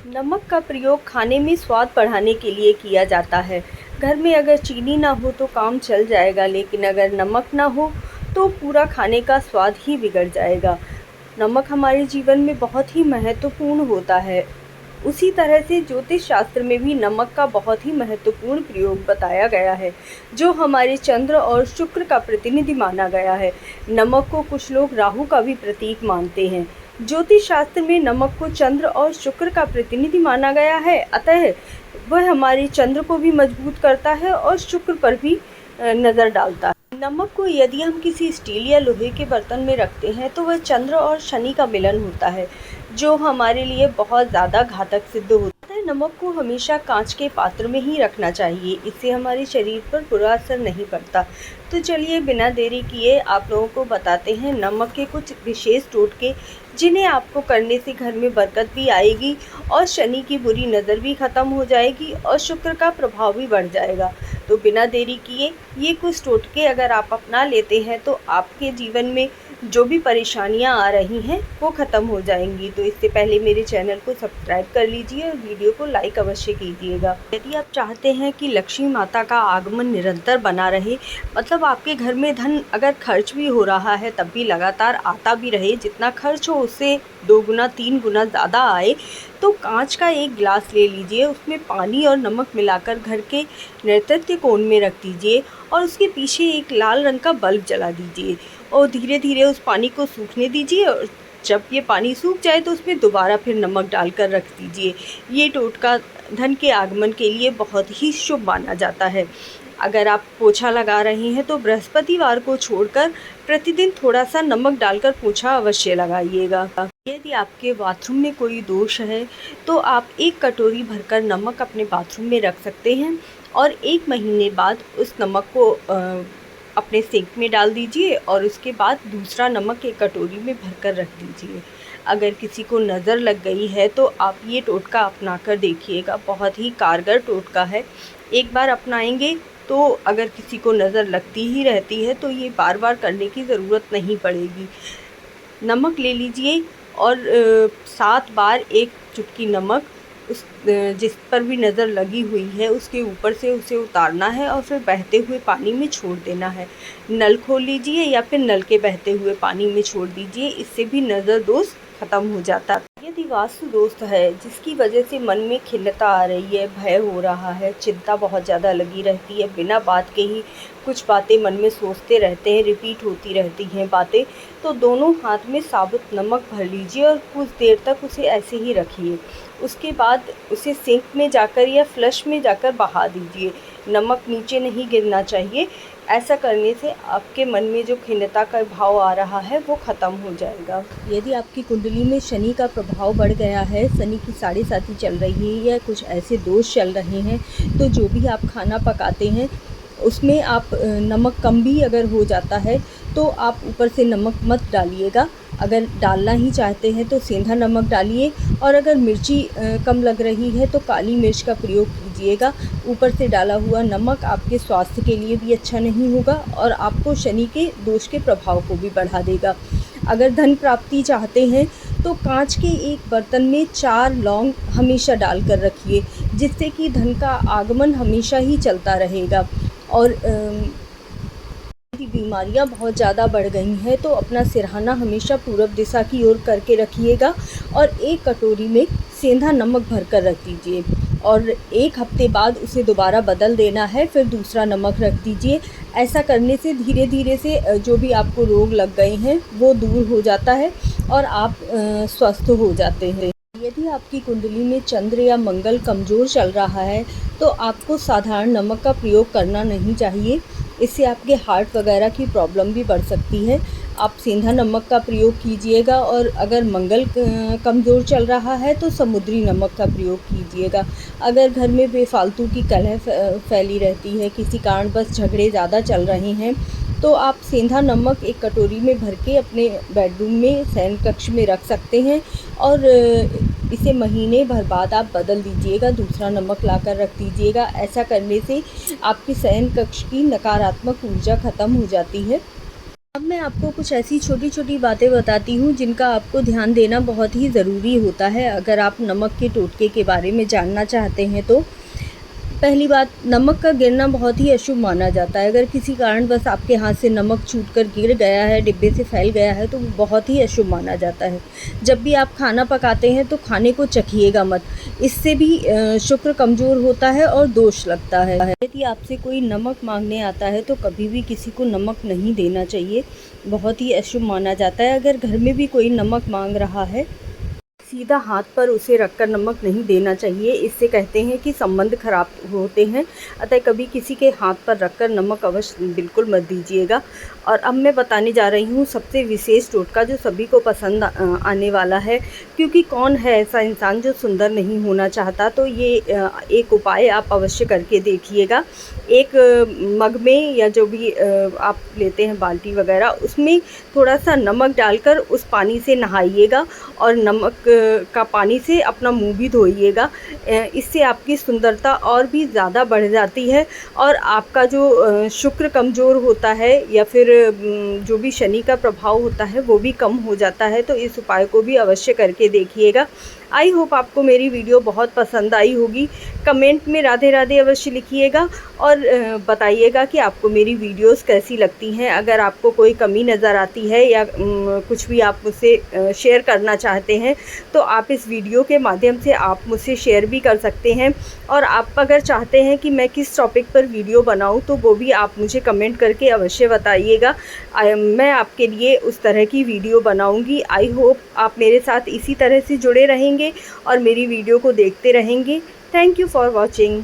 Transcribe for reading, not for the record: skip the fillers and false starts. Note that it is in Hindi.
नमक का प्रयोग खाने में स्वाद बढ़ाने के लिए किया जाता है। घर में अगर चीनी ना हो तो काम चल जाएगा, लेकिन अगर नमक ना हो तो पूरा खाने का स्वाद ही बिगड़ जाएगा। नमक हमारे जीवन में बहुत ही महत्वपूर्ण होता है। उसी तरह से ज्योतिष शास्त्र में भी नमक का बहुत ही महत्वपूर्ण प्रयोग बताया गया है, जो हमारे चंद्र और शुक्र का प्रतिनिधि माना गया है। नमक को कुछ लोग राहु का भी प्रतीक मानते हैं। ज्योतिष शास्त्र में नमक को चंद्र और शुक्र का प्रतिनिधि माना गया है, अतः वह हमारे चंद्र को भी मजबूत करता है और शुक्र पर भी नज़र डालता है। नमक को यदि हम किसी स्टील या लोहे के बर्तन में रखते हैं तो वह चंद्र और शनि का मिलन होता है, जो हमारे लिए बहुत ज़्यादा घातक सिद्ध होता है। नमक को हमेशा कांच के पात्र में ही रखना चाहिए, इससे हमारे शरीर पर बुरा असर नहीं पड़ता। तो चलिए बिना देरी किए आप लोगों को बताते हैं नमक के कुछ विशेष टोटके, जिन्हें आपको करने से घर में बरकत भी आएगी और शनि की बुरी नज़र भी ख़त्म हो जाएगी और शुक्र का प्रभाव भी बढ़ जाएगा। तो बिना देरी किए ये कुछ टोटके अगर आप अपना लेते हैं तो आपके जीवन में जो भी परेशानियां आ रही हैं वो ख़त्म हो जाएंगी। तो इससे पहले मेरे चैनल को सब्सक्राइब कर लीजिए और वीडियो को लाइक अवश्य कीजिएगा। यदि आप चाहते हैं कि लक्ष्मी माता का आगमन निरंतर बना रहे, मतलब आपके घर में धन अगर खर्च भी हो रहा है तब भी लगातार आता भी रहे, जितना खर्च हो उससे 2 गुना 3 गुना ज़्यादा आए, तो कांच का एक गिलास ले लीजिए, उसमें पानी और नमक मिलाकर घर के नैऋत्य कोण में रख दीजिए और उसके पीछे एक लाल रंग का बल्ब जला दीजिए और धीरे धीरे उस पानी को सूखने दीजिए और जब ये पानी सूख जाए तो उसमें दोबारा फिर नमक डालकर रख दीजिए। ये टोटका धन के आगमन के लिए बहुत ही शुभ माना जाता है। अगर आप पोछा लगा रहे हैं तो बृहस्पतिवार को छोड़कर प्रतिदिन थोड़ा सा नमक डालकर पोछा अवश्य लगाइएगा। यदि आपके बाथरूम में कोई दोष है तो आप 1 कटोरी भरकर नमक अपने बाथरूम में रख सकते हैं और 1 महीने बाद उस नमक को अपने सिंक में डाल दीजिए और उसके बाद दूसरा नमक 1 कटोरी में भरकर रख दीजिए। अगर किसी को नज़र लग गई है तो आप ये टोटका अपना कर देखिएगा, बहुत ही कारगर टोटका है। एक बार अपनाएंगे तो अगर किसी को नज़र लगती ही रहती है तो ये बार बार करने की ज़रूरत नहीं पड़ेगी। नमक ले लीजिए और 7 बार 1 चुटकी नमक उस जिस पर भी नज़र लगी हुई है उसके ऊपर से उसे उतारना है और फिर बहते हुए पानी में छोड़ देना है। नल खोल लीजिए या फिर नल के बहते हुए पानी में छोड़ दीजिए, इससे भी नज़र दोष ख़त्म हो जाता है। यदि वास्तु दोष है जिसकी वजह से मन में खिन्नता आ रही है, भय हो रहा है, चिंता बहुत ज़्यादा लगी रहती है, बिना बात के ही कुछ बातें मन में सोचते रहते हैं, रिपीट होती रहती हैं बातें, तो दोनों हाथ में साबुत नमक भर लीजिए और कुछ देर तक उसे ऐसे ही रखिए। उसके बाद उसे सिंक में जाकर या फ्लश में जाकर बहा दीजिए। नमक नीचे नहीं गिरना चाहिए। ऐसा करने से आपके मन में जो खिन्नता का भाव आ रहा है वो ख़त्म हो जाएगा। यदि आपकी कुंडली में शनि का प्रभाव बढ़ गया है, शनि की 7.5 चल रही है या कुछ ऐसे दोष चल रहे हैं, तो जो भी आप खाना पकाते हैं उसमें आप नमक कम भी अगर हो जाता है तो आप ऊपर से नमक मत डालिएगा। अगर डालना ही चाहते हैं तो सेंधा नमक डालिए और अगर मिर्ची कम लग रही है तो काली मिर्च का प्रयोग कीजिएगा। ऊपर से डाला हुआ नमक आपके स्वास्थ्य के लिए भी अच्छा नहीं होगा और आपको शनि के दोष के प्रभाव को भी बढ़ा देगा। अगर धन प्राप्ति चाहते हैं तो कांच के एक बर्तन में 4 लौंग हमेशा डालकर रखिए, जिससे कि धन का आगमन हमेशा ही चलता रहेगा। और यदि बीमारियां बहुत ज़्यादा बढ़ गई हैं तो अपना सिरहाना हमेशा पूर्व दिशा की ओर करके रखिएगा और 1 कटोरी में सेंधा नमक भरकर रख दीजिए और 1 हफ्ते बाद उसे दोबारा बदल देना है, फिर दूसरा नमक रख दीजिए। ऐसा करने से धीरे धीरे से जो भी आपको रोग लग गए हैं वो दूर हो जाता है और आप स्वस्थ हो जाते हैं। यदि आपकी कुंडली में चंद्र या मंगल कमज़ोर चल रहा है तो आपको साधारण नमक का प्रयोग करना नहीं चाहिए, इससे आपके हार्ट वगैरह की प्रॉब्लम भी बढ़ सकती है। आप सेंधा नमक का प्रयोग कीजिएगा और अगर मंगल कमज़ोर चल रहा है तो समुद्री नमक का प्रयोग कीजिएगा। अगर घर में बेफालतू की कलह फैली रहती है, किसी कारणवश झगड़े ज़्यादा चल रहे हैं, तो आप सेंधा नमक 1 कटोरी में भर के अपने बेडरूम में शयन कक्ष में रख सकते हैं और इसे महीने भर बाद आप बदल दीजिएगा, दूसरा नमक लाकर रख दीजिएगा। ऐसा करने से आपके शयन कक्ष की नकारात्मक ऊर्जा ख़त्म हो जाती है अब मैं आपको कुछ ऐसी छोटी-छोटी बातें बताती हूँ जिनका आपको ध्यान देना बहुत ही ज़रूरी होता है अगर आप नमक के टोटके के बारे में जानना चाहते हैं तो। पहली बात, नमक का गिरना बहुत ही अशुभ माना जाता है। अगर किसी कारणवश आपके हाथ से नमक छूटकर गिर गया है, डिब्बे से फैल गया है तो वो बहुत ही अशुभ माना जाता है। जब भी आप खाना पकाते हैं तो खाने को चखिएगा मत, इससे भी शुक्र कमज़ोर होता है और दोष लगता है। यदि आपसे कोई नमक मांगने आता है तो कभी भी किसी को नमक नहीं देना चाहिए, बहुत ही अशुभ माना जाता है। अगर घर में भी कोई नमक मांग रहा है, सीधा हाथ पर उसे रखकर नमक नहीं देना चाहिए, इससे कहते हैं कि संबंध खराब होते हैं। अतः कभी किसी के हाथ पर रखकर नमक अवश्य बिल्कुल मत दीजिएगा। और अब मैं बताने जा रही हूँ सबसे विशेष टोटका जो सभी को पसंद आने वाला है, क्योंकि कौन है ऐसा इंसान जो सुंदर नहीं होना चाहता। तो ये एक उपाय आप अवश्य करके देखिएगा। एक मग में या जो भी आप लेते हैं बाल्टी वगैरह, उसमें थोड़ा सा नमक डालकर उस पानी से नहाइएगा और नमक का पानी से अपना मुंह भी धोइएगा। इससे आपकी सुंदरता और भी ज़्यादा बढ़ जाती है और आपका जो शुक्र कमज़ोर होता है या फिर जो भी शनि का प्रभाव होता है वो भी कम हो जाता है। तो इस उपाय को भी अवश्य करके देखिएगा। आई होप आपको मेरी वीडियो बहुत पसंद आई होगी। कमेंट में राधे राधे अवश्य लिखिएगा और बताइएगा कि आपको मेरी वीडियोस कैसी लगती हैं। अगर आपको कोई कमी नज़र आती है या कुछ भी आप मुझसे शेयर करना चाहते हैं तो आप इस वीडियो के माध्यम से आप मुझसे शेयर भी कर सकते हैं। और आप अगर चाहते हैं कि मैं किस टॉपिक पर वीडियो बनाऊं तो वो भी आप मुझे कमेंट करके अवश्य बताइएगा। मैं आपके लिए उस तरह की वीडियो बनाऊंगी। आई होप आप मेरे साथ इसी तरह से जुड़े रहेंगे और मेरी वीडियो को देखते रहेंगे। Thank you for watching.